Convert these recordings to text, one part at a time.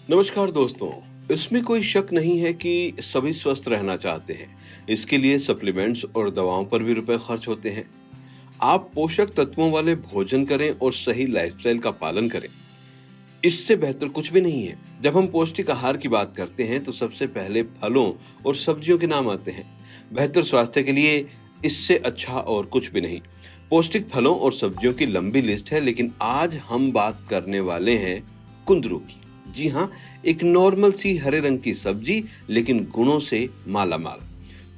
नमस्कार दोस्तों। इसमें कोई शक नहीं है कि सभी स्वस्थ रहना चाहते हैं। इसके लिए सप्लीमेंट्स और दवाओं पर भी रुपए खर्च होते हैं। आप पोषक तत्वों वाले भोजन करें और सही लाइफस्टाइल का पालन करें, इससे बेहतर कुछ भी नहीं है। जब हम पौष्टिक आहार की बात करते हैं तो सबसे पहले फलों और सब्जियों के नाम आते हैं। बेहतर स्वास्थ्य के लिए इससे अच्छा और कुछ भी नहीं। पौष्टिक फलों और सब्जियों की लंबी लिस्ट है, लेकिन आज हम बात करने वाले हैं कुंदरू की। जी हाँ, एक नॉर्मल सी हरे रंग की सब्जी, लेकिन गुणों से माला माल।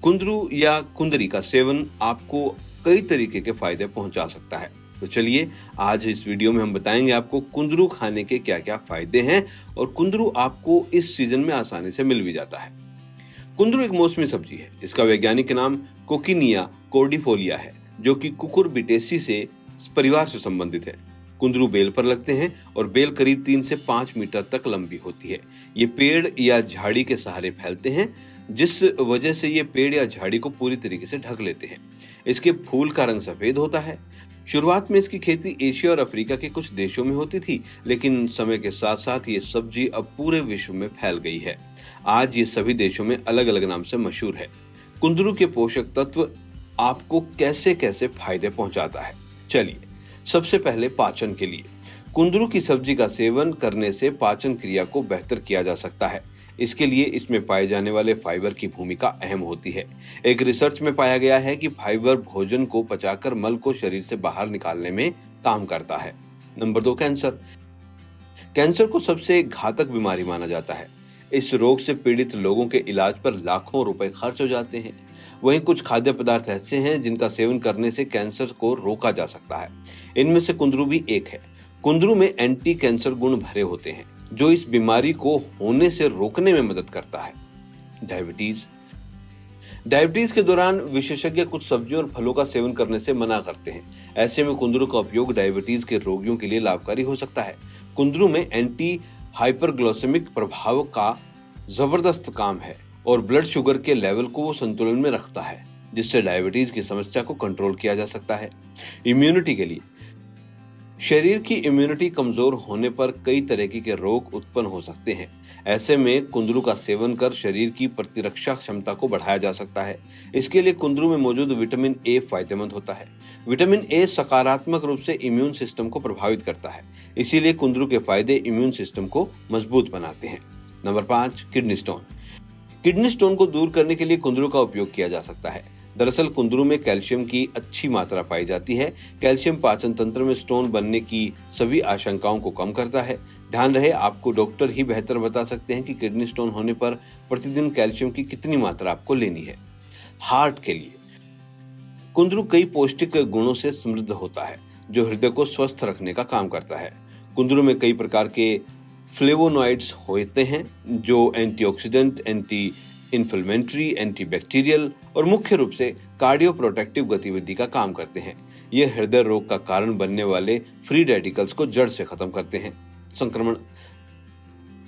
कुंदरू या कुंदरी का सेवन आपको कई तरीके के फायदे पहुंचा सकता है। तो चलिए, आज इस वीडियो में हम बताएंगे आपको कुंदरू खाने के क्या क्या फायदे हैं, और कुंदरू आपको इस सीजन में आसानी से मिल भी जाता है। कुंदरू एक मौसमी सब्जी है। इसका वैज्ञानिक नाम कोकिनिया कॉर्डिफोलिया है, जो कि कुकुरबिटेसी से परिवार से संबंधित है। कुंदरू बेल पर लगते हैं और बेल करीब 3 से 5 मीटर तक लंबी होती है। ये पेड़ या झाड़ी के सहारे फैलते हैं, जिस वजह से ये पेड़ या झाड़ी को पूरी तरीके से ढक लेते हैं। इसके फूल का रंग सफेद होता है। शुरुआत में इसकी खेती एशिया और अफ्रीका के कुछ देशों में होती थी, लेकिन समय के साथ साथ ये सब्जी अब पूरे विश्व में फैल गई है। आज ये सभी देशों में अलग अलग नाम से मशहूर है। कुंदरू के पोषक तत्व आपको कैसे कैसे फायदे पहुंचाता है, चलिए। सबसे पहले पाचन के लिए कुंदरू की सब्जी का सेवन करने से पाचन क्रिया को बेहतर किया जा सकता है। इसके लिए इसमें पाए जाने वाले फाइबर की भूमिका अहम होती है। एक रिसर्च में पाया गया है कि फाइबर भोजन को पचाकर मल को शरीर से बाहर निकालने में काम करता है। Number 2, cancer. कैंसर को सबसे घातक बीमारी माना जाता है। इस रोग से पीड़ित लोगों के इलाज पर लाखों रुपए खर्च हो जाते हैं। वहीं कुछ खाद्य पदार्थ ऐसे हैं जिनका सेवन करने से कैंसर को रोका जा सकता है। इनमें से कुंदरू भी एक है। कुंदरू में एंटी कैंसर गुण भरे होते हैं, जो इस बीमारी को होने से रोकने में मदद करता है। डायबिटीज के दौरान विशेषज्ञ कुछ सब्जियों और फलों का सेवन करने से मना करते हैं। ऐसे में कुंदरू का उपयोग डायबिटीज के रोगियों के लिए लाभकारी हो सकता है। कुंदरू में एंटी हाइपरग्लाइसेमिक प्रभाव का जबरदस्त काम है और ब्लड शुगर के लेवल को वो संतुलन में रखता है, जिससे डायबिटीज की समस्या को कंट्रोल किया जा सकता है। इम्यूनिटी के लिए शरीर की इम्यूनिटी कमजोर होने पर कई तरह के रोग उत्पन्न हो सकते हैं। ऐसे में कुंदरू का सेवन कर शरीर की प्रतिरक्षा क्षमता को बढ़ाया जा सकता है। इसके लिए कुंदरू में मौजूद विटामिन ए फायदेमंद होता है। विटामिन ए सकारात्मक रूप से इम्यून सिस्टम को प्रभावित करता है, इसीलिए कुंदरू के फायदे इम्यून सिस्टम को मजबूत बनाते हैं। Number 5, kidney stone. Kidney stone को दूर करने के लिए कुंदरू का उपयोग किया जा सकता है। दरअसल कुंदरू में कैल्शियम की अच्छी मात्रा पाई जाती है। कैल्शियम पाचन तंत्र में स्टोन बनने की सभी आशंकाओं को कम करता है। ध्यान रहे, आपको डॉक्टर ही बेहतर बता सकते हैं कि किडनी स्टोन होने पर प्रतिदिन कैल्शियम की कितनी मात्रा आपको लेनी है। हार्ट के लिए कुंदरू कई पौष्टिक गुणों से समृद्ध होता है, जो हृदय को स्वस्थ रखने का काम करता है। कुंदरू में कई प्रकार के फ्लेवोनॉइड्स होते हैं, जो एंटीऑक्सीडेंट, एंटी इन्फ्लेमेटरी, एंटीबैक्टीरियल और मुख्य रूप से कार्डियो प्रोटेक्टिव गतिविधि का काम करते हैं। ये हृदय रोग का कारण बनने वाले फ्री रेडिकल्स को जड़ से खत्म करते हैं। संक्रमण।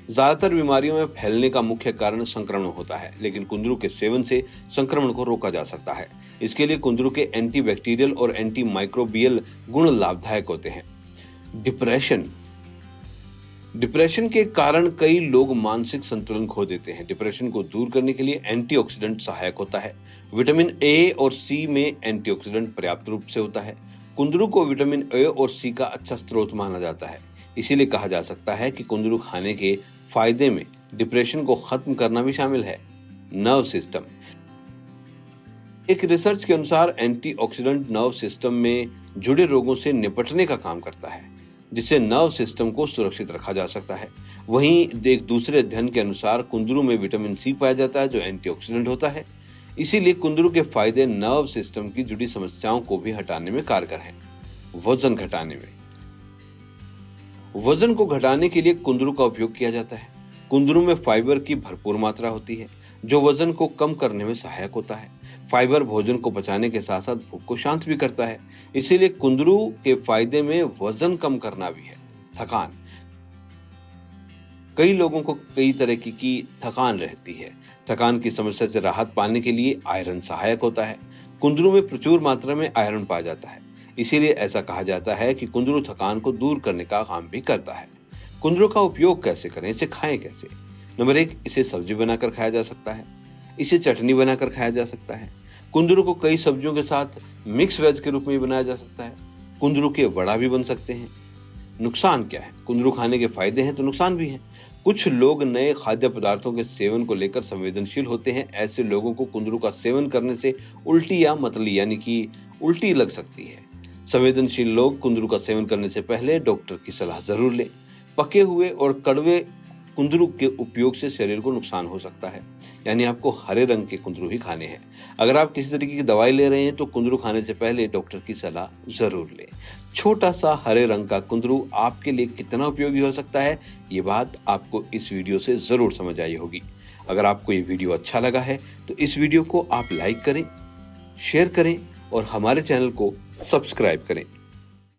ज्यादातर बीमारियों में फैलने का मुख्य कारण संक्रमण होता है, लेकिन कुंदरू के सेवन से संक्रमण को रोका जा सकता है। इसके लिए कुंदरू के एंटीबैक्टीरियल और एंटी माइक्रोबियल गुण लाभदायक होते हैं। डिप्रेशन के कारण कई लोग मानसिक संतुलन खो देते हैं। डिप्रेशन को दूर करने के लिए एंटीऑक्सीडेंट सहायक होता है। विटामिन ए और सी में एंटीऑक्सीडेंट पर्याप्त रूप से होता है। कुंदरू को विटामिन ए और सी का अच्छा स्रोत माना जाता है। इसीलिए कहा जा सकता है कि कुंदरू खाने के फायदे में डिप्रेशन को खत्म करना भी शामिल है। Nerve system. एक रिसर्च के अनुसार एंटीऑक्सीडेंट नर्व सिस्टम में जुड़े रोगों से निपटने का काम करता है, जिससे नर्व सिस्टम को सुरक्षित रखा जा सकता है। वहीं एक दूसरे अध्ययन के अनुसार कुंदरू में विटामिन सी पाया जाता है, जो एंटीऑक्सीडेंट होता है। इसीलिए कुंदरू के फायदे नर्व सिस्टम की जुड़ी समस्याओं को भी हटाने में कारगर हैं। वजन घटाने में वजन को घटाने के लिए कुंदरू का उपयोग किया जाता है। कुंदरू में फाइबर की भरपूर मात्रा होती है, जो वजन को कम करने में सहायक होता है। फाइबर भोजन को पचाने के साथ साथ भूख को शांत भी करता है। इसीलिए कुंदरू के फायदे में वजन कम करना भी है। थकान। कई लोगों को कई तरह की थकान रहती है। थकान की समस्या से राहत पाने के लिए आयरन सहायक होता है। कुंदरू में प्रचुर मात्रा में आयरन पाया जाता है, इसीलिए ऐसा कहा जाता है कि कुंदरू थकान को दूर करने का काम भी करता है। कुंदरू का उपयोग कैसे करें, इसे खाएं कैसे? नंबर 1, इसे सब्जी बनाकर खाया जा सकता है। इसे चटनी बनाकर खाया जा सकता है। कुंदरू को कई सब्जियों के साथ मिक्स वेज के रूप में भी बनाया जा सकता है। कुंदरू के वड़ा भी बन सकते हैं। नुकसान क्या है? कुंदरू खाने के फायदे हैं तो नुकसान भी हैं। कुछ लोग नए खाद्य पदार्थों के सेवन को लेकर संवेदनशील होते हैं। ऐसे लोगों को कुंदरू का सेवन करने से उल्टी या मतली यानी कि उल्टी लग सकती है। संवेदनशील लोग कुंदरू का सेवन करने से पहले डॉक्टर की सलाह जरूर लें। पके हुए और कड़वे कुंदरू के उपयोग से शरीर को नुकसान हो सकता है, यानी आपको हरे रंग के कुंदरू ही खाने हैं। अगर आप किसी तरीके की दवाई ले रहे हैं तो कुंदरू खाने से पहले डॉक्टर की सलाह जरूर लें। छोटा सा हरे रंग का कुंदरू आपके लिए कितना उपयोगी हो सकता है, ये बात आपको इस वीडियो से जरूर समझ आई होगी। अगर आपको ये वीडियो अच्छा लगा है तो इस वीडियो को आप लाइक करें, शेयर करें और हमारे चैनल को सब्सक्राइब करें।